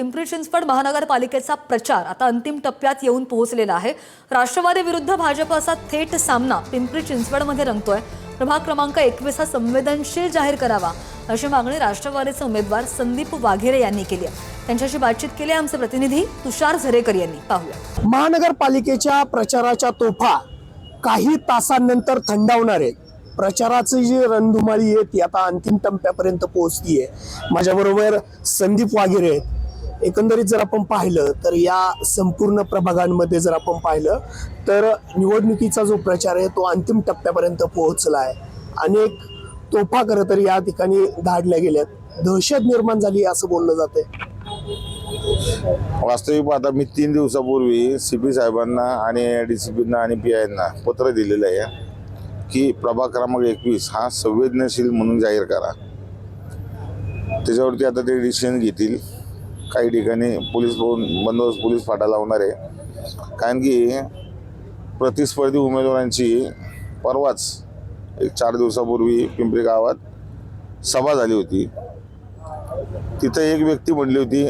पिंपरी चिंचवड महानगरपालिकेचा प्रचार आता अंतिम टप्प्यात येऊन पोहोचलेला आहे। राष्ट्रवादी विरुद्ध भाजप असा थेट सामना पिंपरी चिंचवडमध्ये रंगतोय। प्रभाग क्रमांक 21 हा संवेदनशील जाहीर करावा अशी मागणी राष्ट्रवादीचे उमेदवार संदीप वाघेरे यांनी केली आहे। त्यांच्याशी बातचीत केली आमचे प्रतिनिधी तुषार झरेकर यांनी। पाहूया। महानगरपालिकेच्या प्रचाराच्या तोफा काही तासांनंतर थंडावणार आहेत। प्रचाराची जी रणधुमाळी आहे ती आता अंतिम टप्प्यापर्यंत पोहोचलीये। माझ्याबरोबर संदीप वाघेरे आहेत। एकंदरीत जर आपण पाहिलं तर या संपूर्ण प्रभागांमध्ये जर आपण पाहिलं तर निवडणुकीचा जो प्रचार आहे तो अंतिम टप्प्यापर्यंत पोहोचला आहे। अनेक तोफा खरं तर या ठिकाणी धाडल्या गेल्यात। दहशत निर्माण झाली असं बोललं जातंय। वास्तविक आता मी 3 दिवसापूर्वी सीपी साहेबांना आणि डीसीपींना आणि पीआयना पत्र दिलेलं आहे की प्रभाग क्रमांक 21 हा संवेदनशील म्हणून जाहीर करा। त्याच्यावरती आता ते डिसिजन घेतील। काही ठिकाणी पोलीस बंदोबस्त पोलीस फाटा लावणार आहे, कारण की प्रतिस्पर्धी उमेदवारांची परवाच 4 दिवसापूर्वी पिंपरी गावात सभा झाली होती। तिथं एक व्यक्ती म्हणली होती,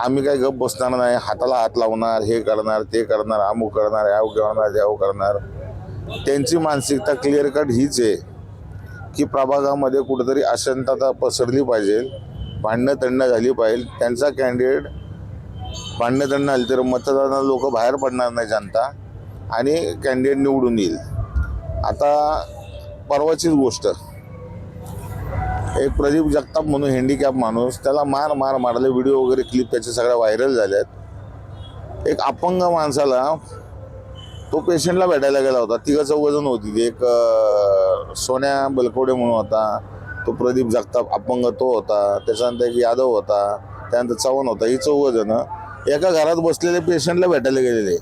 आम्ही काय गप बसणार नाही, हाताला हात लावणार, हे करणार ते करणार, अमुक करणार, याव करणार द्याव करणार। त्यांची मानसिकता क्लिअर कट हीच आहे की प्रभागामध्ये कुठेतरी अशांतता पसरली पाहिजे, भांडणं तंडणं झाली पाहिजे। त्यांचा कॅन्डिडेट भांडणं तंडणं झाली तर मतदारांना लोक बाहेर पडणार नाही जनता, आणि कॅन्डिडेट निवडून येईल। आता परवाचीच गोष्ट, एक प्रदीप जगताप म्हणून हँडिकॅप माणूस, त्याला मारले व्हिडिओ वगैरे क्लिप त्याचे सगळ्या व्हायरल झाल्यात। एक अपंग माणसाला तो पेशंटला भेटायला गेला होता, 3-4 जण होती। एक सोन्या बलकवडे म्हणून होता, तो प्रदीप जगताप अपंग तो होता, त्याच्यानंतर एक यादव होता, त्यानंतर चव्हाण होता। ही 4 जण एका घरात बसलेले पेशंटला भेटायला गेलेले।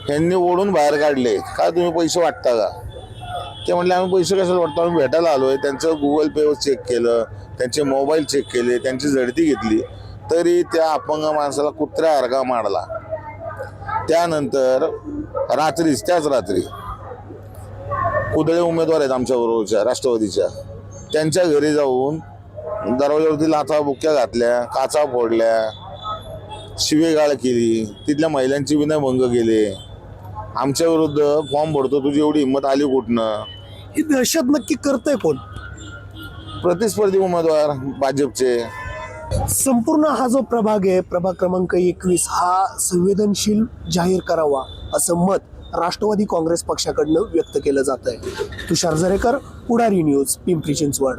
ह्यांनी ओढून बाहेर काढले, काय तुम्ही पैसे वाटता का? ते म्हणले आम्ही पैसे कशाला वाटतो, आम्ही भेटायला आलोय। त्यांचं गुगल पे चेक केलं, त्यांचे मोबाईल चेक केले, त्यांची झडती घेतली, तरी त्या अपंग माणसाला कुत्र्यासारखा मारला। त्यानंतर त्याच रात्री कुदळे उमेदवार आहेत आमच्या बरोबरच्या राष्ट्रवादीच्या, त्यांच्या घरी जाऊन दरवाजावरती लाथा बुक्क्या घातल्या, काचा फोडल्या, शिवेगाळ केली, तिथल्या महिलांची विनयभंग केले। आमच्या विरुद्ध फॉर्म भरतो, तुझी एवढी हिंमत आली कुठनं? ही दहशत नक्की करतंय कोण? प्रतिस्पर्धी उमेदवार भाजपचे। संपूर्ण हा जो प्रभाग आहे, प्रभाग क्रमांक 21 हा संवेदनशील जाहीर करावा असं मत राष्ट्रवादी काँग्रेस पक्षाकडनं व्यक्त केलं जात आहे। तुषार झरेकर, पुढारी न्यूज, पिंपरी चिंचवड।